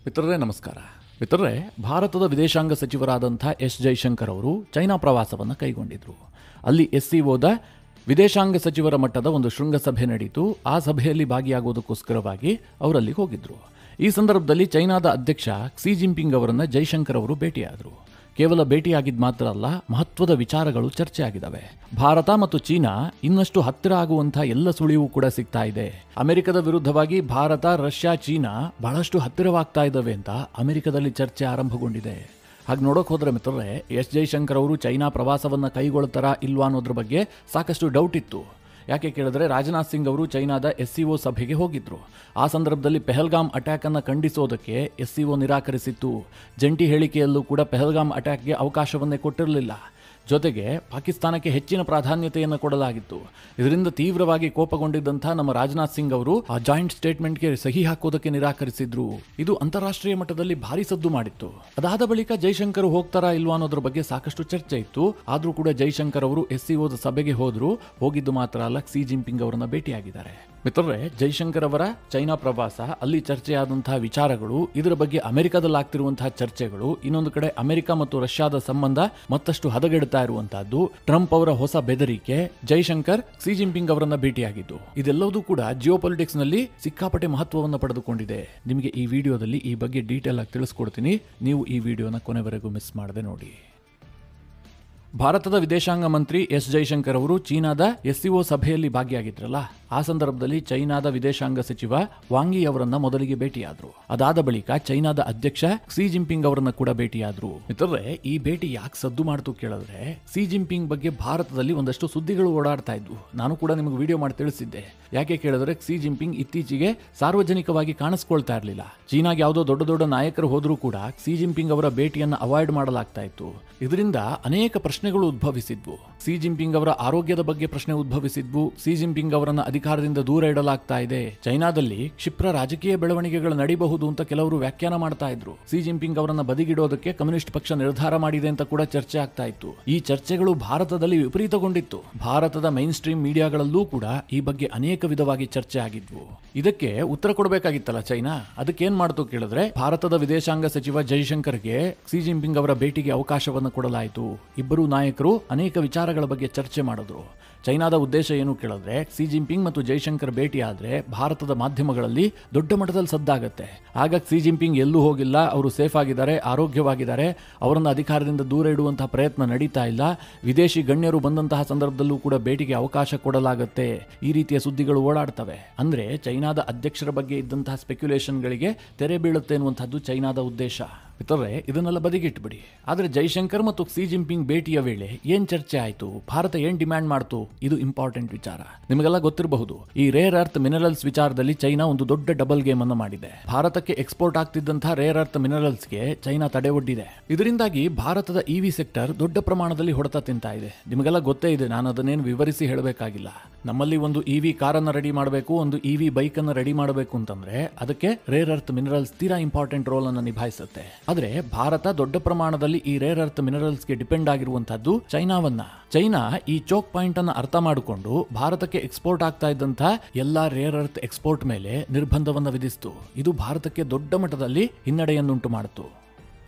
ಮಿತ್ರರೇ ನಮಸ್ಕಾರ. ಮಿತ್ರರೇ, ಭಾರತದ ವಿದೇಶಾಂಗ ಸಚಿವರಾದಂಥ ಎಸ್ ಜೈಶಂಕರ್ ಅವರು ಚೈನಾ ಪ್ರವಾಸವನ್ನು ಕೈಗೊಂಡಿದ್ದರು. ಅಲ್ಲಿ SCOದ ವಿದೇಶಾಂಗ ಸಚಿವರ ಮಟ್ಟದ ಒಂದು ಶೃಂಗಸಭೆ ನಡೆಯಿತು. ಆ ಸಭೆಯಲ್ಲಿ ಭಾಗಿಯಾಗುವುದಕ್ಕೋಸ್ಕರವಾಗಿ ಅವರಲ್ಲಿ ಹೋಗಿದ್ದರು. ಈ ಸಂದರ್ಭದಲ್ಲಿ ಚೈನಾದ ಅಧ್ಯಕ್ಷ ಕ್ಸಿ ಜಿನ್ಪಿಂಗ್ ಅವರನ್ನು ಜೈಶಂಕರ್ ಅವರು ಭೇಟಿಯಾದರು. ಕೇವಲ ಭೇಟಿಯಾಗಿದ್ದು ಮಾತ್ರ ಅಲ್ಲ, ಮಹತ್ವದ ವಿಚಾರಗಳು ಚರ್ಚೆ ಆಗಿದ್ದಾವೆ. ಭಾರತ ಮತ್ತು ಚೀನಾ ಇನ್ನಷ್ಟು ಹತ್ತಿರ ಆಗುವಂಥ ಎಲ್ಲ ಸುಳಿವು ಕೂಡ ಸಿಗ್ತಾ ಇದೆ. ಅಮೆರಿಕದ ವಿರುದ್ಧವಾಗಿ ಭಾರತ, ರಷ್ಯಾ, ಚೀನಾ ಬಹಳಷ್ಟು ಹತ್ತಿರವಾಗ್ತಾ ಇದ್ದಾವೆ ಅಂತ ಅಮೆರಿಕದಲ್ಲಿ ಚರ್ಚೆ ಆರಂಭಗೊಂಡಿದೆ. ಹಾಗೆ ನೋಡೋಕೆ ಹೋದ್ರೆ ಮಿತ್ರರೇ, ಎಸ್ ಜೈಶಂಕರ್ ಅವರು ಚೈನಾ ಪ್ರವಾಸವನ್ನು ಕೈಗೊಳ್ತಾರಾ ಇಲ್ವಾ ಅನ್ನೋದ್ರ ಬಗ್ಗೆ ಸಾಕಷ್ಟು ಡೌಟ್ ಇತ್ತು. ಯಾಕೆ ಕೇಳಿದ್ರೆ, ರಾಜನಾಥ್ ಸಿಂಗ್ ಅವರು ಚೈನಾದ SCO ಸಭೆಗೆ ಹೋಗಿದ್ರು. ಆ ಸಂದರ್ಭದಲ್ಲಿ ಪೆಹಲ್ಗಾಮ್ ಅಟ್ಯಾಕನ್ನು ಖಂಡಿಸೋದಕ್ಕೆ SCO ನಿರಾಕರಿಸಿತ್ತು. ಜಂಟಿ ಹೇಳಿಕೆಯಲ್ಲೂ ಕೂಡ ಪೆಹಲ್ಗಾಮ್ ಅಟ್ಯಾಕ್ಗೆ ಅವಕಾಶವನ್ನೇ ಕೊಟ್ಟಿರಲಿಲ್ಲ. ಜೊತೆಗೆ ಪಾಕಿಸ್ತಾನಕ್ಕೆ ಹೆಚ್ಚಿನ ಪ್ರಾಧಾನ್ಯತೆಯನ್ನು ಕೊಡಲಾಗಿತ್ತು. ಇದರಿಂದ ತೀವ್ರವಾಗಿ ಕೋಪಗೊಂಡಿದ್ದಂಥ ನಮ್ಮ ರಾಜನಾಥ್ ಸಿಂಗ್ ಅವರು ಆ ಜಾಯಿಂಟ್ ಸ್ಟೇಟ್ಮೆಂಟ್ಗೆ ಸಹಿ ಹಾಕೋದಕ್ಕೆ ನಿರಾಕರಿಸಿದ್ರು. ಇದು ಅಂತಾರಾಷ್ಟ್ರೀಯ ಮಟ್ಟದಲ್ಲಿ ಭಾರಿ ಸದ್ದು ಮಾಡಿತ್ತು. ಅದಾದ ಬಳಿಕ ಜೈಶಂಕರ್ ಹೋಗ್ತಾರಾ ಇಲ್ವಾ ಅನ್ನೋದ್ರ ಬಗ್ಗೆ ಸಾಕಷ್ಟು ಚರ್ಚೆ ಇತ್ತು. ಆದ್ರೂ ಕೂಡ ಜೈಶಂಕರ್ ಅವರು SCOದ ಸಭೆಗೆ ಹೋಗಿದ್ದು ಮಾತ್ರ ಅಲ್ಲ, ಕ್ಸಿ ಜಿನ್ಪಿಂಗ್ ಅವರನ್ನ ಭೇಟಿಯಾಗಿದ್ದಾರೆ. ಮಿತ್ರರೇ, ಜೈಶಂಕರ್ ಅವರ ಚೈನಾ ಪ್ರವಾಸ, ಅಲ್ಲಿ ಚರ್ಚೆಯಾದಂತಹ ವಿಚಾರಗಳು, ಇದರ ಬಗ್ಗೆ ಅಮೆರಿಕದಲ್ಲಿ ಆಗ್ತಿರುವಂತಹ ಚರ್ಚೆಗಳು, ಇನ್ನೊಂದು ಕಡೆ ಅಮೆರಿಕ ಮತ್ತು ರಷ್ಯಾದ ಸಂಬಂಧ ಮತ್ತಷ್ಟು ಹದಗೆಡುತ್ತಾ ಇರುವಂತಹದ್ದು, ಟ್ರಂಪ್ ಅವರ ಹೊಸ ಬೆದರಿಕೆ, ಜೈಶಂಕರ್ ಕ್ಸಿ ಜಿನ್ಪಿಂಗ್ ಅವರನ್ನ ಭೇಟಿಯಾಗಿದ್ದು, ಇದೆಲ್ಲವೂ ಕೂಡ ಜಿಯೋಪೊಲಿಟಿಕ್ಸ್ ನಲ್ಲಿ ಸಿಕ್ಕಾಪಟ್ಟೆ ಮಹತ್ವವನ್ನು ಪಡೆದುಕೊಂಡಿದೆ. ನಿಮಗೆ ಈ ವಿಡಿಯೋದಲ್ಲಿ ಈ ಬಗ್ಗೆ ಡೀಟೇಲ್ ಆಗಿ ತಿಳಿಸ್ಕೊಡ್ತೀನಿ. ನೀವು ಈ ವಿಡಿಯೋನ ಕೊನೆವರೆಗೂ ಮಿಸ್ ಮಾಡದೆ ನೋಡಿ. ಭಾರತದ ವಿದೇಶಾಂಗ ಮಂತ್ರಿ ಎಸ್ ಜೈಶಂಕರ್ ಅವರು ಚೀನಾದ SCO ಸಭೆಯಲ್ಲಿ ಭಾಗಿಯಾಗಿದ್ರಲ್ಲ, ಆ ಸಂದರ್ಭದಲ್ಲಿ ಚೈನಾದ ವಿದೇಶಾಂಗ ಸಚಿವ ವಾಂಗ್ ಯಿ ಅವರನ್ನ ಮೊದಲಿಗೆ ಭೇಟಿಯಾದ್ರು. ಅದಾದ ಬಳಿಕ ಚೈನಾದ ಅಧ್ಯಕ್ಷ ಕ್ಸಿ ಜಿನ್ಪಿಂಗ್ ಅವರನ್ನ ಕೂಡ ಭೇಟಿಯಾದ್ರು. ಮಿತ್ರರೇ, ಈ ಭೇಟಿ ಯಾಕೆ ಸದ್ದು ಮಾಡ್ತು ಕೇಳಿದ್ರೆ, ಕ್ಸಿ ಜಿನ್ಪಿಂಗ್ ಬಗ್ಗೆ ಭಾರತದಲ್ಲಿ ಒಂದಷ್ಟು ಸುದ್ದಿಗಳು ಓಡಾಡ್ತಾ ಇದ್ವು. ನಾನು ಕೂಡ ನಿಮಗೆ ವಿಡಿಯೋ ಮಾಡಿ ತಿಳಿಸಿದ್ದೆ. ಯಾಕೆ ಕೇಳಿದ್ರೆ, ಕ್ಸಿ ಜಿನ್ಪಿಂಗ್ ಇತ್ತೀಚೆಗೆ ಸಾರ್ವಜನಿಕವಾಗಿ ಕಾಣಿಸ್ಕೊಳ್ತಾ ಇರಲಿಲ್ಲ. ಚೀನಾಗೆ ಯಾವುದೋ ದೊಡ್ಡ ದೊಡ್ಡ ನಾಯಕರು ಹೋದ್ರೂ ಕೂಡ ಕ್ಸಿ ಜಿನ್ಪಿಂಗ್ ಅವರ ಭೇಟಿಯನ್ನು ಅವಾಯ್ಡ್ ಮಾಡಲಾಗ್ತಾ ಇತ್ತು. ಇದರಿಂದ ಅನೇಕ ಪ್ರಶ್ನೆಗಳು ಉದ್ಭವಿಸಿದ್ವು. ಕ್ಸಿ ಜಿನ್ಪಿಂಗ್ ಅವರ ಆರೋಗ್ಯದ ಬಗ್ಗೆ ಪ್ರಶ್ನೆ ಉದ್ಭವಿಸಿದ್ವು. ಕ್ಸಿ ಜಿನ್ಪಿಂಗ್ ಅವರನ್ನ ಅಧಿಕಾರದಿಂದ ದೂರ ಇಡಲಾಗ್ತಾ ಇದೆ. ಚೈನಾದಲ್ಲಿ ಕ್ಷಿಪ್ರ ರಾಜಕೀಯ ಬೆಳವಣಿಗೆಗಳು ನಡೀಬಹುದು ಅಂತ ಕೆಲವರು ವ್ಯಾಖ್ಯಾನ ಮಾಡ್ತಾ ಇದ್ರು. ಕ್ಸಿ ಜಿನ್ಪಿಂಗ್ ಅವರನ್ನ ಬದಿಗಿಡೋದಕ್ಕೆ ಕಮ್ಯುನಿಸ್ಟ್ ಪಕ್ಷ ನಿರ್ಧಾರ ಮಾಡಿದೆ ಅಂತ ಕೂಡ ಚರ್ಚೆ ಆಗ್ತಾ ಇತ್ತು. ಈ ಚರ್ಚೆಗಳು ಭಾರತದಲ್ಲಿ ವಿಪರೀತಗೊಂಡಿತ್ತು. ಭಾರತದ ಮೈನ್ ಸ್ಟ್ರೀಮ್ ಮೀಡಿಯಾಗಳಲ್ಲೂ ಕೂಡ ಈ ಬಗ್ಗೆ ಅನೇಕ ವಿಧವಾಗಿ ಚರ್ಚೆ ಆಗಿದ್ವು. ಇದಕ್ಕೆ ಉತ್ತರ ಕೊಡಬೇಕಾಗಿತ್ತಲ್ಲ ಚೈನಾ. ಅದಕ್ಕೇನ್ ಮಾಡ್ತು ಕೇಳಿದ್ರೆ, ಭಾರತದ ವಿದೇಶಾಂಗ ಸಚಿವ ಜೈಶಂಕರ್ಗೆ ಕ್ಸಿ ಜಿನ್ಪಿಂಗ್ ಅವರ ಭೇಟಿಗೆ ಅವಕಾಶವನ್ನು ಕೊಡಲಾಯಿತು. ಇಬ್ಬರು ನಾಯಕರು ಅನೇಕ ವಿಚಾರಗಳ ಬಗ್ಗೆ ಚರ್ಚೆ ಮಾಡಿದ್ರು. ಚೈನಾದ ಉದ್ದೇಶ ಏನು ಕೇಳಿದ್ರೆ, ಕ್ಸಿ ಜಿನ್ಪಿಂಗ್ ಮತ್ತು ಜೈಶಂಕರ್ ಭೇಟಿ ಆದ್ರೆ ಭಾರತದ ಮಾಧ್ಯಮಗಳಲ್ಲಿ ದೊಡ್ಡ ಮಟ್ಟದಲ್ಲಿ ಸದ್ದಾಗತ್ತೆ. ಆಗ ಕ್ಸಿ ಜಿನ್ಪಿಂಗ್ ಎಲ್ಲೂ ಹೋಗಿಲ್ಲ, ಅವರು ಸೇಫ್ ಆಗಿದ್ದಾರೆ, ಆರೋಗ್ಯವಾಗಿದ್ದಾರೆ, ಅವರನ್ನು ಅಧಿಕಾರದಿಂದ ದೂರ ಇಡುವಂತಹ ಪ್ರಯತ್ನ ನಡೀತಾ ಇಲ್ಲ, ವಿದೇಶಿ ಗಣ್ಯರು ಬಂದಂತಹ ಸಂದರ್ಭದಲ್ಲೂ ಕೂಡ ಭೇಟಿಗೆ ಅವಕಾಶ ಕೊಡಲಾಗತ್ತೆ, ಈ ರೀತಿಯ ಸುದ್ದಿಗಳು ಓಡಾಡ್ತವೆ. ಅಂದ್ರೆ ಚೈನಾದ ಅಧ್ಯಕ್ಷರ ಬಗ್ಗೆ ಇದ್ದಂತಹ ಸ್ಪೆಕ್ಯುಲೇಷನ್ಗಳಿಗೆ ತೆರೆ ಬೀಳುತ್ತೆ ಎನ್ನುವಂತಹದ್ದು ಚೈನಾದ ಉದ್ದೇಶ. ಮಿತ್ರರೇ, ಇದನ್ನೆಲ್ಲ ಬದಿಗಿಟ್ಬಿಡಿ. ಆದ್ರೆ ಜೈಶಂಕರ್ ಮತ್ತು ಕ್ಸಿ ಜಿನ್ಪಿಂಗ್ ಭೇಟಿಯ ವೇಳೆ ಏನ್ ಚರ್ಚೆ ಆಯ್ತು, ಭಾರತ ಏನ್ ಡಿಮ್ಯಾಂಡ್ ಮಾಡ್ತು, ಇದು ಇಂಪಾರ್ಟೆಂಟ್ ವಿಚಾರ. ನಿಮಗೆಲ್ಲ ಗೊತ್ತಿರಬಹುದು, ಈ ರೇರ್ ಅರ್ತ್ ಮಿನರಲ್ಸ್ ವಿಚಾರದಲ್ಲಿ ಚೈನಾ ಒಂದು ದೊಡ್ಡ ಡಬಲ್ ಗೇಮ್ ಅನ್ನು ಮಾಡಿದೆ. ಭಾರತಕ್ಕೆ ಎಕ್ಸ್ಪೋರ್ಟ್ ಆಗ್ತಿದ್ದಂತಹ ರೇರ್ ಅರ್ತ್ ಮಿನರಲ್ಸ್ಗೆ ಚೈನಾ ತಡೆ ಒಡ್ಡಿದೆ. ಇದರಿಂದಾಗಿ ಭಾರತದ EV ಸೆಕ್ಟರ್ ದೊಡ್ಡ ಪ್ರಮಾಣದಲ್ಲಿ ಹೊಡೆತ ತಿಂತಾ ಇದೆ. ನಿಮಗೆಲ್ಲ ಗೊತ್ತೇ ಇದೆ, ನಾನು ಅದನ್ನೇನು ವಿವರಿಸಿ ಹೇಳಬೇಕಾಗಿಲ್ಲ. ನಮ್ಮಲ್ಲಿ ಒಂದು EV ಕಾರನ್ನು ರೆಡಿ ಮಾಡಬೇಕು, ಒಂದು EV ಬೈಕ್ ಅನ್ನು ರೆಡಿ ಮಾಡಬೇಕು ಅಂತಂದ್ರೆ ಅದಕ್ಕೆ ರೇರ್ ಅರ್ತ್ ಮಿನರಲ್ಸ್ ತೀರಾ ಇಂಪಾರ್ಟೆಂಟ್ ರೋಲ್ ಅನ್ನು ನಿಭಾಯಿಸುತ್ತೆ. ಆದ್ರೆ ಭಾರತ ದೊಡ್ಡ ಪ್ರಮಾಣದಲ್ಲಿ ಈ ರೇರ್ ಅರ್ತ್ ಮಿನರಲ್ಸ್ಗೆ ಡಿಪೆಂಡ್ ಆಗಿರುವಂತಹದ್ದು ಚೈನಾವನ್ನ. ಚೈನಾ ಈ ಚೋಕ್ ಪಾಯಿಂಟ್ ಅನ್ನು ಅರ್ಥ ಮಾಡಿಕೊಂಡು ಭಾರತಕ್ಕೆ ಎಕ್ಸ್ಪೋರ್ಟ್ ಆಗ್ತಾ ಇದ್ದಂತ ಎಲ್ಲಾ ರೇರ್ ಅರ್ತ್ ಎಕ್ಸ್ಪೋರ್ಟ್ ಮೇಲೆ ನಿರ್ಬಂಧವನ್ನು ವಿಧಿಸಿತು. ಇದು ಭಾರತಕ್ಕೆ ದೊಡ್ಡ ಮಟ್ಟದಲ್ಲಿ ಹಿನ್ನಡೆಯನ್ನುಂಟು ಮಾಡಿತು.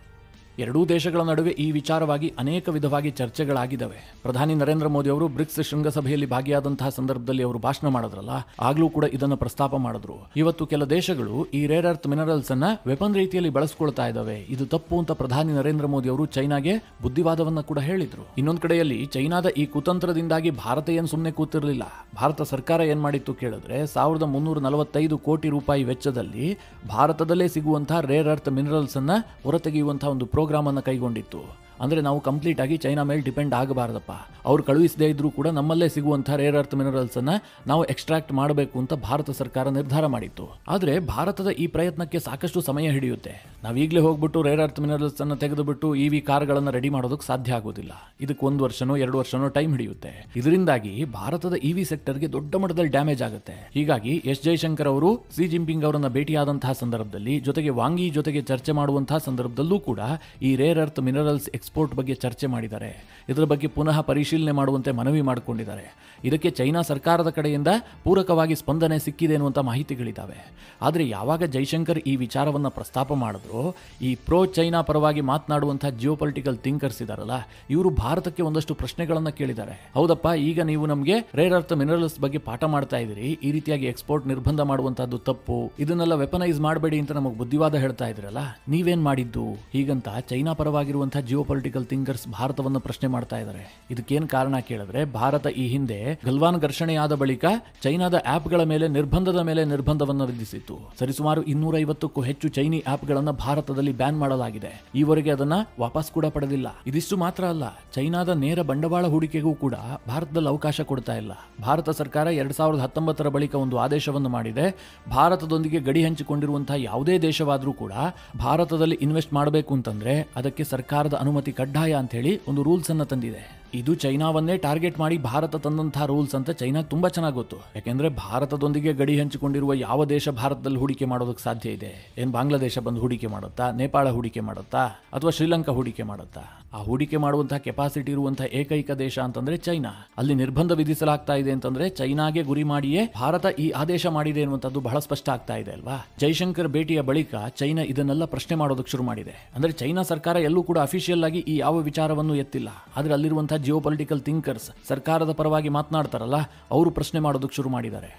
ಎರಡೂ ದೇಶಗಳ ನಡುವೆ ಈ ವಿಚಾರವಾಗಿ ಅನೇಕ ವಿಧವಾಗಿ ಚರ್ಚೆಗಳಾಗಿದ್ದಾವೆ. ಪ್ರಧಾನಿ ನರೇಂದ್ರ ಮೋದಿ ಅವರು ಬ್ರಿಕ್ಸ್ ಶೃಂಗಸಭೆಯಲ್ಲಿ ಭಾಗಿಯಾದಂತಹ ಸಂದರ್ಭದಲ್ಲಿ ಅವರು ಭಾಷಣ ಮಾಡಿದ್ರಲ್ಲ, ಆಗ್ಲೂ ಕೂಡ ಇದನ್ನು ಪ್ರಸ್ತಾಪ ಮಾಡಿದ್ರು. ಇವತ್ತು ಕೆಲ ದೇಶಗಳು ಈ ರೇರ್ ಅರ್ತ್ ಮಿನರಲ್ಸ್ ಅನ್ನ ವೆಪನ್ ರೀತಿಯಲ್ಲಿ ಬಳಸ್ಕೊಳ್ತಾ ಇದ್ದಾವೆ, ಇದು ತಪ್ಪು ಅಂತ ಪ್ರಧಾನಿ ನರೇಂದ್ರ ಮೋದಿ ಅವರು ಚೈನಾಗೆ ಬುದ್ಧಿವಾದವನ್ನ ಕೂಡ ಹೇಳಿದ್ರು. ಇನ್ನೊಂದು ಕಡೆಯಲ್ಲಿ ಚೈನಾದ ಈ ಕುತಂತ್ರದಿಂದಾಗಿ ಭಾರತ ಏನ್ ಸುಮ್ಮನೆ ಕೂತಿರಲಿಲ್ಲ. ಭಾರತ ಸರ್ಕಾರ ಏನ್ ಮಾಡಿತ್ತು ಕೇಳಿದ್ರೆ, 1345 ಕೋಟಿ ರೂಪಾಯಿ ವೆಚ್ಚದಲ್ಲಿ ಭಾರತದಲ್ಲೇ ಸಿಗುವಂತಹ ರೇರ್ ಅರ್ತ್ ಮಿನರಲ್ಸ್ ಅನ್ನ ಹೊರತೆಗೆಯುವಂತಹ ಒಂದು ಪ್ರೋಗ್ರಾಮ್ ಅನ್ನು ಕೈಗೊಂಡಿತ್ತು. ಅಂದ್ರೆ ನಾವು ಕಂಪ್ಲೀಟ್ ಆಗಿ ಚೈನಾ ಮೇಲೆ ಡಿಪೆಂಡ್ ಆಗಬಾರದಪ್ಪ, ಅವ್ರು ಕಳುಹಿಸದೇ ಇದ್ರೂ ಕೂಡ ನಮ್ಮಲ್ಲೇ ಸಿಗುವಂತಹ ರೇರ್ ಅರ್ತ್ ಮಿನರಲ್ಸ್ ಅನ್ನ ನಾವು ಎಕ್ಸ್ಟ್ರಾಕ್ಟ್ ಮಾಡಬೇಕು ಅಂತ ಭಾರತ ಸರ್ಕಾರ ನಿರ್ಧಾರ ಮಾಡಿತ್ತು. ಆದ್ರೆ ಭಾರತದ ಈ ಪ್ರಯತ್ನಕ್ಕೆ ಸಾಕಷ್ಟು ಸಮಯ ಹಿಡಿಯುತ್ತೆ. ನಾವೀಗಲೇ ಹೋಗ್ಬಿಟ್ಟು ರೇರ್ ಅರ್ತ್ ಮಿನರಲ್ಸ್ ಅನ್ನ ತೆಗೆದುಬಿಟ್ಟು EV ಕಾರ್ಗಳನ್ನ ರೆಡಿ ಮಾಡೋದಕ್ಕೆ ಸಾಧ್ಯ ಆಗೋದಿಲ್ಲ. ಇದಕ್ಕೆ 1 ವರ್ಷನೋ 2 ವರ್ಷನೋ ಟೈಮ್ ಹಿಡಿಯುತ್ತೆ. ಇದರಿಂದಾಗಿ ಭಾರತದ EV ಸೆಕ್ಟರ್ಗೆ ದೊಡ್ಡ ಮಟ್ಟದಲ್ಲಿ ಡ್ಯಾಮೇಜ್ ಆಗುತ್ತೆ. ಹೀಗಾಗಿ ಎಸ್ ಜೈಶಂಕರ್ ಅವರು ಕ್ಸಿ ಜಿನ್ಪಿಂಗ್ ಅವರನ್ನ ಭೇಟಿಯಾದಂತಹ ಸಂದರ್ಭದಲ್ಲಿ, ಜೊತೆಗೆ ವಾಂಗ್ ಯಿ ಜೊತೆಗೆ ಚರ್ಚೆ ಮಾಡುವಂತಹ ಸಂದರ್ಭದಲ್ಲೂ ಕೂಡ ಈ ರೇರ್ ಅರ್ತ್ ಮಿನರಲ್ಸ್ ಎಕ್ಸ್ಪೋರ್ಟ್ ಬಗ್ಗೆ ಚರ್ಚೆ ಮಾಡಿದ್ದಾರೆ. ಇದರ ಬಗ್ಗೆ ಪುನಃ ಪರಿಶೀಲನೆ ಮಾಡುವಂತೆ ಮನವಿ ಮಾಡಿಕೊಂಡಿದ್ದಾರೆ. ಇದಕ್ಕೆ ಚೈನಾ ಸರ್ಕಾರದ ಕಡೆಯಿಂದ ಪೂರಕವಾಗಿ ಸ್ಪಂದನೆ ಸಿಕ್ಕಿದೆ ಎನ್ನುವಂಥ ಮಾಹಿತಿಗಳಿದ್ದಾವೆ. ಆದರೆ ಯಾವಾಗ ಜೈಶಂಕರ್ ಈ ವಿಚಾರವನ್ನು ಪ್ರಸ್ತಾಪ ಮಾಡಿದ್ರು, ಈ ಪ್ರೋ ಚೈನಾ ಪರವಾಗಿ ಮಾತನಾಡುವಂಥ ಜಿಯೋಪೊಲಿಟಿಕಲ್ ಥಿಂಕರ್ಸ್ ಇದಾರಲ್ಲ, ಇವರು ಭಾರತಕ್ಕೆ ಒಂದಷ್ಟು ಪ್ರಶ್ನೆಗಳನ್ನು ಕೇಳಿದ್ದಾರೆ. ಹೌದಪ್ಪ, ಈಗ ನೀವು ನಮಗೆ ರೇರ್ ಅರ್ತ್ ಮಿನರಲ್ಸ್ ಬಗ್ಗೆ ಪಾಠ ಮಾಡ್ತಾ ಇದ್ದೀರಿ, ಈ ರೀತಿಯಾಗಿ ಎಕ್ಸ್ಪೋರ್ಟ್ ನಿರ್ಬಂಧ ಮಾಡುವಂತಹದ್ದು ತಪ್ಪು, ಇದನ್ನೆಲ್ಲ ವೆಪನೈಸ್ ಮಾಡಬೇಡಿ ಅಂತ ನಮಗೆ ಬುದ್ಧಿವಾದ ಹೇಳ್ತಾ ಇದ್ರಲ್ಲ, ನೀವೇನ್ ಮಾಡಿದ್ದು ಹೀಗಂತ ಚೈನಾ ಪರವಾಗಿರುವಂತಹ ಜಿಯೋಪೊಲಿಟಿಕಲ್ ಥಿಂಕರ್ಸ್ ಭಾರತವನ್ನು ಪ್ರಶ್ನೆ ಮಾಡ್ತಾ ಇದ್ದಾರೆ. ಇದಕ್ಕೇನ್ ಕಾರಣ ಕೇಳಿದ್ರೆ, ಭಾರತ ಈ ಹಿಂದೆ ಗಲ್ವಾನ್ ಘರ್ಷಣೆಯಾದ ಬಳಿಕ ಚೈನಾದ ಆಪ್ಗಳ ಮೇಲೆ ನಿರ್ಬಂಧವನ್ನು ವಿಧಿಸಿತ್ತು. ಸರಿಸುಮಾರು 250ಕ್ಕೂ ಹೆಚ್ಚು ಚೈನಿ ಆಪ್ಗಳನ್ನು ಭಾರತದಲ್ಲಿ ಬ್ಯಾನ್ ಮಾಡಲಾಗಿದೆ. ಈವರೆಗೆ ಅದನ್ನ ವಾಪಸ್ ಕೂಡ ಪಡೆದಿಲ್ಲ. ಇದಿಷ್ಟು ಮಾತ್ರ ಅಲ್ಲ, ಚೈನಾದ ನೇರ ಬಂಡವಾಳ ಹೂಡಿಕೆಗೂ ಕೂಡ ಭಾರತದಲ್ಲಿ ಅವಕಾಶ ಕೊಡ್ತಾ ಇಲ್ಲ. ಭಾರತ ಸರ್ಕಾರ 2019 ಬಳಿಕ ಒಂದು ಆದೇಶವನ್ನು ಮಾಡಿದೆ. ಭಾರತದೊಂದಿಗೆ ಗಡಿ ಹಂಚಿಕೊಂಡಿರುವಂತಹ ಯಾವುದೇ ದೇಶವಾದರೂ ಕೂಡ ಭಾರತದಲ್ಲಿ ಇನ್ವೆಸ್ಟ್ ಮಾಡಬೇಕು ಅಂತಂದ್ರೆ ಅದಕ್ಕೆ ಸರ್ಕಾರದ ಅನುಮತಿ ಕಡ್ಡಾಯ ಅಂತ ಹೇಳಿ ಒಂದು ರೂಲ್ಸ್ ಅನ್ನ ತಂದಿದೆ. ಇದು ಚೈನಾವನ್ನೇ ಟಾರ್ಗೆಟ್ ಮಾಡಿ ಭಾರತ ತಂದಂತಹ ರೂಲ್ಸ್ ಅಂತ ಚೈನಾ ತುಂಬಾ ಚೆನ್ನಾಗಿ ಗೊತ್ತು. ಯಾಕೆಂದ್ರೆ ಭಾರತದೊಂದಿಗೆ ಗಡಿ ಹಂಚಿಕೊಂಡಿರುವ ಯಾವ ದೇಶ ಭಾರತದಲ್ಲಿ ಹೂಡಿಕೆ ಮಾಡೋದಕ್ಕೆ ಸಾಧ್ಯ ಇದೆ? ಏನ್ ಬಾಂಗ್ಲಾದೇಶ ಬಂದು ಹೂಡಿಕೆ ಮಾಡುತ್ತಾ, ನೇಪಾಳ ಹೂಡಿಕೆ ಮಾಡುತ್ತಾ, ಅಥವಾ ಶ್ರೀಲಂಕಾ ಹೂಡಿಕೆ ಮಾಡುತ್ತಾ? ಆ ಹೂಡಿಕೆ ಮಾಡುವಂತಹ ಕೆಪಾಸಿಟಿ ಇರುವಂತಹ ಏಕೈಕ ದೇಶ ಅಂತಂದ್ರೆ ಚೈನಾ. ಅಲ್ಲಿ ನಿರ್ಬಂಧ ವಿಧಿಸಲಾಗ್ತಾ ಇದೆ ಅಂತಂದ್ರೆ ಚೈನಾಗೆ ಗುರಿ ಮಾಡಿಯೇ ಭಾರತ ಈ ಆದೇಶ ಮಾಡಿದೆ ಎನ್ನುವಂಥದ್ದು ಬಹಳ ಸ್ಪಷ್ಟ ಆಗ್ತಾ ಇದೆ ಅಲ್ವಾ? ಜೈಶಂಕರ್ ಭೇಟಿಯ ಬಳಿಕ ಚೈನಾ ಇದನ್ನೆಲ್ಲ ಪ್ರಶ್ನೆ ಮಾಡೋದಕ್ಕೆ ಶುರು ಮಾಡಿದೆ. ಅಂದ್ರೆ ಚೈನಾ ಸರ್ಕಾರ ಎಲ್ಲೂ ಕೂಡ ಅಫಿಷಿಯಲ್ ಆಗಿ ಈ ಯಾವ ವಿಚಾರವನ್ನು ಎತ್ತಿಲ್ಲ. ಆದ್ರೆ ಅಲ್ಲಿರುವಂತಹ ಜಿಯೋಪೊಲಿಟಿಕಲ್ ಥಿಂಕರ್ಸ್, ಸರ್ಕಾರದ ಪರವಾಗಿ ಮಾತನಾಡ್ತಾರಲ್ಲ, ಅವರು ಪ್ರಶ್ನೆ ಮಾಡೋದಕ್ಕೆ ಶುರು ಮಾಡಿದ್ದಾರೆ.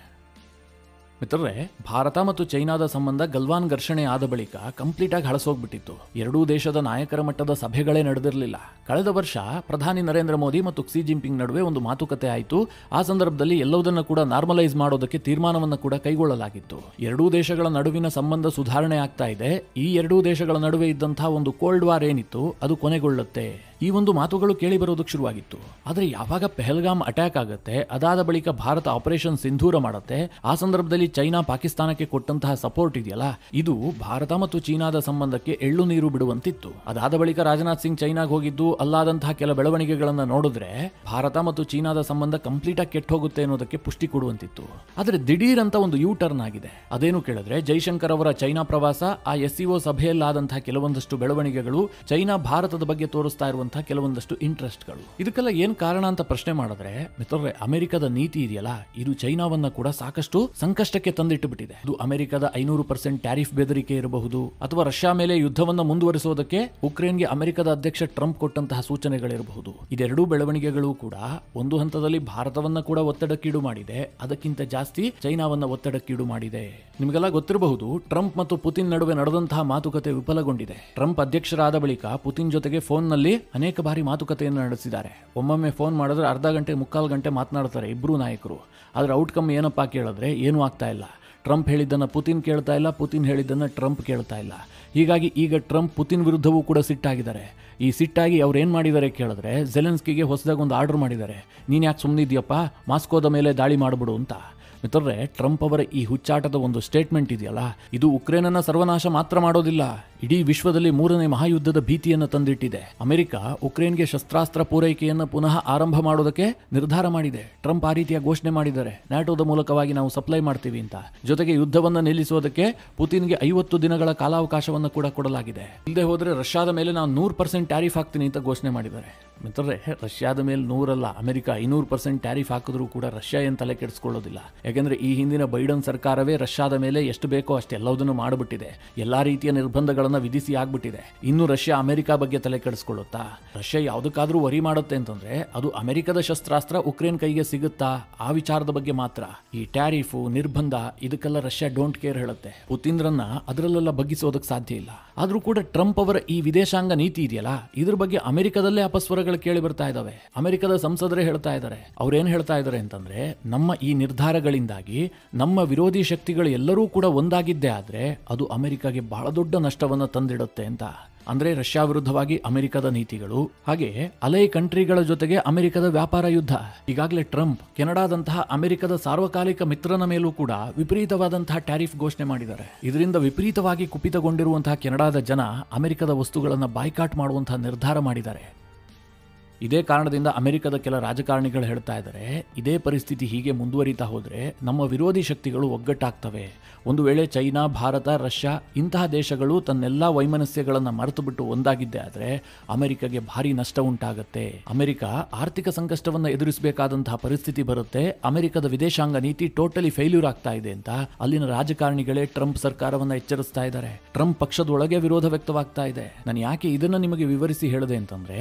ಮಿತ್ರರೇ, ಭಾರತ ಮತ್ತು ಚೈನಾದ ಸಂಬಂಧ ಗಲ್ವಾನ್ ಘರ್ಷಣೆ ಆದ ಬಳಿಕ ಕಂಪ್ಲೀಟ್ ಆಗಿ ಹಳಸೋಗ್ಬಿಟ್ಟಿತ್ತು. ಎರಡೂ ದೇಶದ ನಾಯಕರ ಮಟ್ಟದ ಸಭೆಗಳೇ ನಡೆದಿರಲಿಲ್ಲ. ಕಳೆದ ವರ್ಷ ಪ್ರಧಾನಿ ನರೇಂದ್ರ ಮೋದಿ ಮತ್ತು ಕ್ಸಿ ಜಿನ್ಪಿಂಗ್ ನಡುವೆ ಒಂದು ಮಾತುಕತೆ ಆಯಿತು. ಆ ಸಂದರ್ಭದಲ್ಲಿ ಎಲ್ಲವುದನ್ನು ಕೂಡ ನಾರ್ಮಲೈಸ್ ಮಾಡೋದಕ್ಕೆ ತೀರ್ಮಾನವನ್ನು ಕೂಡ ಕೈಗೊಳ್ಳಲಾಗಿತ್ತು. ಎರಡೂ ದೇಶಗಳ ನಡುವಿನ ಸಂಬಂಧ ಸುಧಾರಣೆ ಆಗ್ತಾ ಇದೆ. ಈ ಎರಡೂ ದೇಶಗಳ ನಡುವೆ ಇದ್ದಂತಹ ಒಂದು ಕೋಲ್ಡ್ ವಾರ್ ಏನಿತ್ತು ಅದು ಕೊನೆಗೊಳ್ಳುತ್ತೆ. ಈ ಒಂದು ಮಾತುಗಳು ಕೇಳಿ ಬರೋದಕ್ಕೆ ಶುರುವಾಗಿತ್ತು. ಆದರೆ ಯಾವಾಗ ಪೆಹಲ್ಗಾಮ್ ಅಟ್ಯಾಕ್ ಆಗುತ್ತೆ, ಅದಾದ ಬಳಿಕ ಭಾರತ ಆಪರೇಷನ್ ಸಿಂಧೂರ ಮಾಡುತ್ತೆ, ಆ ಸಂದರ್ಭದಲ್ಲಿ ಚೈನಾ ಪಾಕಿಸ್ತಾನಕ್ಕೆ ಕೊಟ್ಟಂತಹ ಸಪೋರ್ಟ್ ಇದೆಯಲ್ಲ, ಇದು ಭಾರತ ಮತ್ತು ಚೀನಾದ ಸಂಬಂಧಕ್ಕೆ ಎಳ್ಳು ನೀರು ಬಿಡುವಂತಿತ್ತು. ಅದಾದ ಬಳಿಕ ರಾಜನಾಥ್ ಸಿಂಗ್ ಚೈನಾಗೆ ಹೋಗಿದ್ದು ಅಲ್ಲಾದಂತಹ ಕೆಲ ಬೆಳವಣಿಗೆಗಳನ್ನು ನೋಡಿದ್ರೆ ಭಾರತ ಮತ್ತು ಚೀನಾದ ಸಂಬಂಧ ಕಂಪ್ಲೀಟ್ ಆಗಿ ಕೆಟ್ಟು ಹೋಗುತ್ತೆ ಅನ್ನೋದಕ್ಕೆ ಪುಷ್ಟಿ ಕೊಡುವಂತಿತ್ತು. ಆದರೆ ದಿಢೀರ್ ಅಂತ ಒಂದು ಯೂ ಟರ್ನ್ ಆಗಿದೆ. ಅದೇನು ಕೇಳಿದ್ರೆ, ಜೈಶಂಕರ್ ಅವರ ಚೈನಾ ಪ್ರವಾಸ, ಆ SCO ಸಭೆಯಲ್ಲಾದಂತಹ ಕೆಲವೊಂದಷ್ಟು ಬೆಳವಣಿಗೆಗಳು, ಚೈನಾ ಭಾರತದ ಬಗ್ಗೆ ತೋರಿಸ್ತಾ ಇರುವಂತಹ ಕೆಲವೊಂದಷ್ಟು ಇಂಟ್ರೆಸ್ಟ್ಗಳು, ಇದಕ್ಕೆಲ್ಲ ಏನ್ ಕಾರಣ ಅಂತ ಪ್ರಶ್ನೆ ಮಾಡಿದ್ರೆ ಮಿತ್ರರೇ, ಅಮೆರಿಕದ ನೀತಿ ಇದೆಯಲ್ಲ, ಇದು ಚೈನಾವನ್ನ ಕೂಡ ಸಾಕಷ್ಟು ಸಂಕಷ್ಟಕ್ಕೆ ತಂದಿಟ್ಟು ಬಿಟ್ಟಿದೆ. ಇದು ಅಮೆರಿಕದ 500% ಟ್ಯಾರಿಫ್ ಬೆದರಿಕೆ ಇರಬಹುದು, ಅಥವಾ ರಷ್ಯಾ ಮೇಲೆ ಯುದ್ಧವನ್ನು ಮುಂದುವರಿಸುವುದಕ್ಕೆ ಉಕ್ರೇನ್ಗೆ ಅಮೆರಿಕದ ಅಧ್ಯಕ್ಷ ಟ್ರಂಪ್ ಕೊಟ್ಟಂತಹ ಸೂಚನೆಗಳಿರಬಹುದು. ಇದೆರಡೂ ಬೆಳವಣಿಗೆಗಳು ಕೂಡ ಒಂದು ಹಂತದಲ್ಲಿ ಭಾರತವನ್ನ ಕೂಡ ಒತ್ತಡಕ್ಕೀಡು ಮಾಡಿದೆ. ಅದಕ್ಕಿಂತ ಜಾಸ್ತಿ ಚೈನಾವನ್ನ ಒತ್ತಡಕ್ಕೀಡು ಮಾಡಿದೆ. ನಿಮಗೆಲ್ಲ ಗೊತ್ತಿರಬಹುದು, ಟ್ರಂಪ್ ಮತ್ತು ಪುತಿನ್ ನಡುವೆ ನಡೆದಂತಹ ಮಾತುಕತೆ ವಿಫಲಗೊಂಡಿದೆ. ಟ್ರಂಪ್ ಅಧ್ಯಕ್ಷರಾದ ಬಳಿಕ ಪುತಿನ್ ಜೊತೆಗೆ ಫೋನ್ನಲ್ಲಿ ಅನೇಕ ಬಾರಿ ಮಾತುಕತೆಯನ್ನು ನಡೆಸಿದ್ದಾರೆ. ಒಮ್ಮೊಮ್ಮೆ ಫೋನ್ ಮಾಡಿದ್ರೆ ಅರ್ಧ ಗಂಟೆ ಮುಕ್ಕಾಲು ಗಂಟೆ ಮಾತನಾಡ್ತಾರೆ ಇಬ್ಬರು ನಾಯಕರು. ಆದರೆ ಔಟ್ಕಮ್ ಏನಪ್ಪಾ ಕೇಳಿದ್ರೆ ಏನೂ ಆಗ್ತಾ ಇಲ್ಲ. ಟ್ರಂಪ್ ಹೇಳಿದ್ದನ್ನು ಪುತಿನ್ ಕೇಳ್ತಾ ಇಲ್ಲ, ಪುತಿನ್ ಹೇಳಿದ್ದನ್ನು ಟ್ರಂಪ್ ಕೇಳ್ತಾ ಇಲ್ಲ. ಹೀಗಾಗಿ ಈಗ ಟ್ರಂಪ್ ಪುತಿನ್ ವಿರುದ್ಧವೂ ಕೂಡ ಸಿಟ್ಟಾಗಿದ್ದಾರೆ. ಈ ಸಿಟ್ಟಾಗಿ ಅವ್ರು ಏನು ಮಾಡಿದ್ದಾರೆ ಕೇಳಿದ್ರೆ, ಜೆಲೆನ್ಸ್ಕಿಗೆ ಹೊಸದಾಗಿ ಒಂದು ಆರ್ಡರ್ ಮಾಡಿದ್ದಾರೆ. ನೀನು ಯಾಕೆ ಸುಮ್ಮನಿದ್ಯಪ್ಪ, ಮಾಸ್ಕೋದ ಮೇಲೆ ದಾಳಿ ಮಾಡಿಬಿಡು ಅಂತ. ಮಿತ್ರರೇ, ಟ್ರಂಪ್ ಅವರ ಈ ಹುಚ್ಚಾಟದ ಒಂದು ಸ್ಟೇಟ್ಮೆಂಟ್ ಇದೆಯಲ್ಲ, ಇದು ಉಕ್ರೇನನ್ನ ಸರ್ವನಾಶ ಮಾತ್ರ ಮಾಡೋದಿಲ್ಲ, ಇಡೀ ವಿಶ್ವದಲ್ಲಿ 3ನೇ ಮಹಾಯುದ್ಧದ ಭೀತಿಯನ್ನು ತಂದಿಟ್ಟಿದೆ. ಅಮೆರಿಕ ಉಕ್ರೇನ್ಗೆ ಶಸ್ತ್ರಾಸ್ತ್ರ ಪೂರೈಕೆಯನ್ನು ಪುನಃ ಆರಂಭ ಮಾಡೋದಕ್ಕೆ ನಿರ್ಧಾರ ಮಾಡಿದೆ. ಟ್ರಂಪ್ ಆ ರೀತಿಯ ಘೋಷಣೆ ಮಾಡಿದ್ದಾರೆ, ನ್ಯಾಟೋದ ಮೂಲಕವಾಗಿ ನಾವು ಸಪ್ಲೈ ಮಾಡ್ತೀವಿ ಅಂತ. ಜೊತೆಗೆ ಯುದ್ಧವನ್ನು ನಿಲ್ಲಿಸೋದಕ್ಕೆ ಪುತಿನ್ಗೆ 50 ದಿನಗಳ ಕಾಲಾವಕಾಶವನ್ನು ಕೂಡ ಕೊಡಲಾಗಿದೆ. ಇಲ್ಲದೆ ಹೋದ್ರೆ ರಷ್ಯಾದ ಮೇಲೆ ನಾವು 100% ಟ್ಯಾರಿಫ್ ಹಾಕ್ತೀನಿ ಅಂತ ಘೋಷಣೆ ಮಾಡಿದ್ದಾರೆ. ಮಿತ್ರರೇ, ರಷ್ಯಾದ ಮೇಲೆ 100 ಅಲ್ಲ, ಅಮೆರಿಕ 500% ಟ್ಯಾರಿಫ್ ಹಾಕಿದ್ರೂ ಕೂಡ ರಷ್ಯಾ ಏನು ತಲೆ ಕೆಡಿಸ್ಕೊಳ್ಳೋದಿಲ್ಲ. ಯಾಕೆಂದ್ರೆ ಈ ಹಿಂದಿನ ಬೈಡನ್ ಸರ್ಕಾರವೇ ರಷ್ಯಾದ ಮೇಲೆ ಎಷ್ಟು ಬೇಕೋ ಅಷ್ಟೆಲ್ಲವುದನ್ನು ಮಾಡಿಬಿಟ್ಟಿದೆ. ಎಲ್ಲಾ ರೀತಿಯ ನಿರ್ಬಂಧಗಳನ್ನು ವಿಧಿಸಿ ಆಗ್ಬಿಟ್ಟಿದೆ. ಇನ್ನು ರಷ್ಯಾ ಅಮೆರಿಕ ಬಗ್ಗೆ ತಲೆ ಕೆಡಿಸ್ಕೊಳ್ಳುತ್ತಾ? ರಷ್ಯಾ ಯಾವುದಕ್ಕಾದ್ರೂ ವರಿ ಮಾಡುತ್ತೆ ಅಂತಂದ್ರೆ ಅದು ಅಮೆರಿಕದ ಶಸ್ತ್ರಾಸ್ತ್ರ ಉಕ್ರೇನ್ ಕೈಗೆ ಸಿಗುತ್ತಾ ಆ ವಿಚಾರದ ಬಗ್ಗೆ ಮಾತ್ರ. ಈ ಟ್ಯಾರಿಫ್, ನಿರ್ಬಂಧ, ಇದಕ್ಕೆಲ್ಲ ರಷ್ಯಾ ಡೋಂಟ್ ಕೇರ್ ಹೇಳುತ್ತೆ. ಪುತಿನ್ರನ್ನ ಅದರಲ್ಲೆಲ್ಲ ಬಗ್ಗಿಸೋದಕ್ಕೆ ಸಾಧ್ಯ ಇಲ್ಲ. ಆದ್ರೂ ಕೂಡ ಟ್ರಂಪ್ ಅವರ ಈ ವಿದೇಶಾಂಗ ನೀತಿ ಇದೆಯಲ್ಲ, ಇದ್ರ ಬಗ್ಗೆ ಅಮೆರಿಕದಲ್ಲೇ ಅಪಸ್ವರಗಳು ಕೇಳಿ ಬರ್ತಾ ಇದಾವೆ. ಅಮೆರಿಕದ ಸಂಸದರೇ ಹೇಳ್ತಾ ಇದ್ದಾರೆ. ಅವ್ರೇನ್ ಹೇಳ್ತಾ ಇದ್ದಾರೆ ಅಂತಂದ್ರೆ, ನಮ್ಮ ಈ ನಿರ್ಧಾರಗಳಿಂದಾಗಿ ನಮ್ಮ ವಿರೋಧಿ ಶಕ್ತಿಗಳು ಎಲ್ಲರೂ ಕೂಡ ಒಂದಾಗಿದ್ದೇ ಆದ್ರೆ ಅದು ಅಮೆರಿಕಾಗೆ ಬಹಳ ದೊಡ್ಡ ನಷ್ಟವನ್ನು ತಂದಿಡುತ್ತೆ ಅಂತ. ಅಂದ್ರೆ ರಷ್ಯಾ ವಿರುದ್ಧವಾಗಿ ಅಮೆರಿಕದ ನೀತಿಗಳು, ಹಾಗೆ ಅಲೈ ಕಂಟ್ರಿಗಳ ಜೊತೆಗೆ ಅಮೆರಿಕದ ವ್ಯಾಪಾರ ಯುದ್ಧ. ಈಗಾಗಲೇ ಟ್ರಂಪ್ ಕೆನಡಾದಂತಹ ಅಮೆರಿಕದ ಸಾರ್ವಕಾಲಿಕ ಮಿತ್ರನ ಮೇಲೂ ಕೂಡ ವಿಪರೀತವಾದಂತಹ ಟ್ಯಾರಿಫ್ ಘೋಷಣೆ ಮಾಡಿದ್ದಾರೆ. ಇದರಿಂದ ವಿಪರೀತವಾಗಿ ಕುಪಿತಗೊಂಡಿರುವಂತಹ ಕೆನಡಾದ ಜನ ಅಮೆರಿಕದ ವಸ್ತುಗಳನ್ನು ಬಾಯ್ಕಾಟ್ ಮಾಡುವಂತಹ ನಿರ್ಧಾರ ಮಾಡಿದ್ದಾರೆ. ಇದೇ ಕಾರಣದಿಂದ ಅಮೆರಿಕದ ಕೆಲ ರಾಜಕಾರಣಿಗಳು ಹೇಳ್ತಾ ಇದ್ದಾರೆ, ಇದೇ ಪರಿಸ್ಥಿತಿ ಹೀಗೆ ಮುಂದುವರಿತಾ ಹೋದರೆ ನಮ್ಮ ವಿರೋಧಿ ಶಕ್ತಿಗಳು ಒಗ್ಗಟ್ಟಾಗ್ತವೆ. ಒಂದು ವೇಳೆ ಚೈನಾ, ಭಾರತ, ರಷ್ಯಾ ಇಂತಹ ದೇಶಗಳು ತನ್ನೆಲ್ಲ ವೈಮನಸ್ಯಗಳನ್ನು ಮರೆತು ಬಿಟ್ಟು ಒಂದಾಗಿದ್ದೇ ಆದರೆ ಅಮೆರಿಕಗೆ ಭಾರಿ ನಷ್ಟ ಉಂಟಾಗುತ್ತೆ. ಅಮೆರಿಕ ಆರ್ಥಿಕ ಸಂಕಷ್ಟವನ್ನು ಎದುರಿಸಬೇಕಾದಂತಹ ಪರಿಸ್ಥಿತಿ ಬರುತ್ತೆ. ಅಮೆರಿಕದ ವಿದೇಶಾಂಗ ನೀತಿ ಟೋಟಲಿ ಫೇಲ್ಯೂರ್ ಆಗ್ತಾ ಇದೆ ಅಂತ ಅಲ್ಲಿನ ರಾಜಕಾರಣಿಗಳೇ ಟ್ರಂಪ್ ಸರ್ಕಾರವನ್ನು ಎಚ್ಚರಿಸ್ತಾ ಇದ್ದಾರೆ. ಟ್ರಂಪ್ ಪಕ್ಷದೊಳಗೆ ವಿರೋಧ ವ್ಯಕ್ತವಾಗ್ತಾ ಇದೆ. ನಾನು ಯಾಕೆ ಇದನ್ನು ನಿಮಗೆ ವಿವರಿಸಿ ಹೇಳಿದೆ ಅಂತಂದ್ರೆ,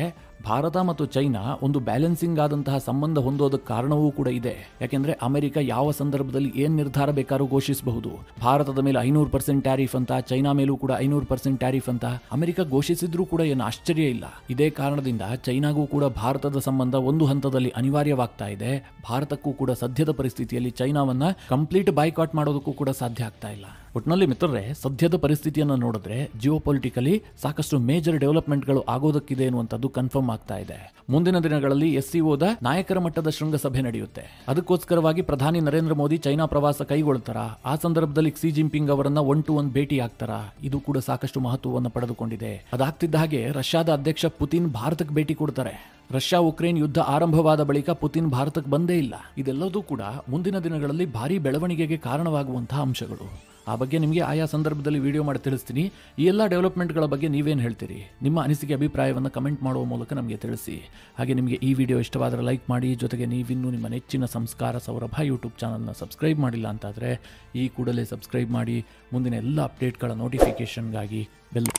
ಭಾರತ ಮತ್ತು ಚೈನಾ ಒಂದು ಬ್ಯಾಲೆನ್ಸಿಂಗ್ ಆದಂತಹ ಸಂಬಂಧ ಹೊಂದೋದಕ್ಕೆ ಕಾರಣವೂ ಕೂಡ ಇದೆ. ಯಾಕೆಂದ್ರೆ ಅಮೆರಿಕ ಯಾವ ಸಂದರ್ಭದಲ್ಲಿ ಏನ್ ನಿರ್ಧಾರ ಬೇಕಾದ್ರೂ ಘೋಷಿಸಬಹುದು. ಭಾರತದ ಮೇಲೆ 500% ಟ್ಯಾರಿಫ್ ಅಂತ, ಚೈನಾ ಮೇಲೂ ಕೂಡ 500% ಟ್ಯಾರಿಫ್ ಅಂತ ಅಮೆರಿಕ ಘೋಷಿಸಿದ್ರೂ ಕೂಡ ಏನು ಆಶ್ಚರ್ಯ ಇಲ್ಲ. ಇದೇ ಕಾರಣದಿಂದ ಚೈನಾಗೂ ಕೂಡ ಭಾರತದ ಸಂಬಂಧ ಒಂದು ಹಂತದಲ್ಲಿ ಅನಿವಾರ್ಯವಾಗ್ತಾ ಇದೆ. ಭಾರತಕ್ಕೂ ಕೂಡ ಸದ್ಯದ ಪರಿಸ್ಥಿತಿಯಲ್ಲಿ ಚೈನಾವನ್ನ ಕಂಪ್ಲೀಟ್ ಬಾಯ್ಕಾಟ್ ಮಾಡೋದಕ್ಕೂ ಕೂಡ ಸಾಧ್ಯ ಆಗ್ತಾ ಇಲ್ಲ. ಒಟ್ಟಿನಲ್ಲಿ ಮಿತ್ರರೇ, ಸದ್ಯದ ಪರಿಸ್ಥಿತಿಯನ್ನು ನೋಡಿದ್ರೆ ಜಿಯೋಪೊಲಿಟಿಕಲಿ ಸಾಕಷ್ಟು ಮೇಜರ್ ಡೆವಲಪ್ಮೆಂಟ್ಗಳು ಆಗೋದಕ್ಕಿದೆ ಎನ್ನುವಂಥದ್ದು ಕನ್ಫರ್ಮ್ ಆಗ್ತಾ ಇದೆ. ಮುಂದಿನ ದಿನಗಳಲ್ಲಿ SCOದ ನಾಯಕರ ಮಟ್ಟದ ಶೃಂಗಸಭೆ ನಡೆಯುತ್ತೆ. ಅದಕ್ಕೋಸ್ಕರವಾಗಿ ಪ್ರಧಾನಿ ನರೇಂದ್ರ ಮೋದಿ ಚೈನಾ ಪ್ರವಾಸ ಕೈಗೊಳ್ತಾರ. ಆ ಸಂದರ್ಭದಲ್ಲಿ ಕ್ಸಿ ಜಿನ್ಪಿಂಗ್ ಅವರನ್ನ 1-to-1 ಭೇಟಿ ಆಗ್ತಾರ. ಇದು ಕೂಡ ಸಾಕಷ್ಟು ಮಹತ್ವವನ್ನು ಪಡೆದುಕೊಂಡಿದೆ. ಅದಾಗ್ತಿದ್ದ ಹಾಗೆ ರಷ್ಯಾದ ಅಧ್ಯಕ್ಷ ಪುತಿನ್ ಭಾರತಕ್ಕೆ ಭೇಟಿ ಕೊಡ್ತಾರೆ. ರಷ್ಯಾ ಉಕ್ರೇನ್ ಯುದ್ಧ ಆರಂಭವಾದ ಬಳಿಕ ಪುತಿನ್ ಭಾರತಕ್ಕೆ ಬಂದೇ ಇಲ್ಲ. ಇದೆಲ್ಲದೂ ಕೂಡ ಮುಂದಿನ ದಿನಗಳಲ್ಲಿ ಭಾರಿ ಬೆಳವಣಿಗೆಗೆ ಕಾರಣವಾಗುವಂತಹ ಅಂಶಗಳು. ಆ ಬಗ್ಗೆ ನಿಮಗೆ ಆಯಾ ಸಂದರ್ಭದಲ್ಲಿ ವಿಡಿಯೋ ಮಾಡಿ ತಿಳಿಸ್ತೀನಿ. ಈ ಎಲ್ಲ ಡೆವಲಪ್ಮೆಂಟ್ಗಳ ಬಗ್ಗೆ ನೀವೇನು ಹೇಳ್ತೀರಿ? ನಿಮ್ಮ ಅನಿಸಿಕೆ, ಅಭಿಪ್ರಾಯವನ್ನು ಕಮೆಂಟ್ ಮಾಡುವ ಮೂಲಕ ನಮಗೆ ತಿಳಿಸಿ. ಹಾಗೆ ನಿಮಗೆ ಈ ವಿಡಿಯೋ ಇಷ್ಟವಾದರೆ ಲೈಕ್ ಮಾಡಿ. ಜೊತೆಗೆ ನೀವಿನ್ನೂ ನಿಮ್ಮ ನೆಚ್ಚಿನ ಸಂಸ್ಕಾರ ಸೌರಭ ಯೂಟ್ಯೂಬ್ ಚಾನಲ್ನ ಸಬ್ಸ್ಕ್ರೈಬ್ ಮಾಡಿಲ್ಲ ಅಂತಾದರೆ ಈ ಕೂಡಲೇ ಸಬ್ಸ್ಕ್ರೈಬ್ ಮಾಡಿ. ಮುಂದಿನ ಎಲ್ಲ ಅಪ್ಡೇಟ್ಗಳ ನೋಟಿಫಿಕೇಷನ್ಗಾಗಿ ಬೆಲ್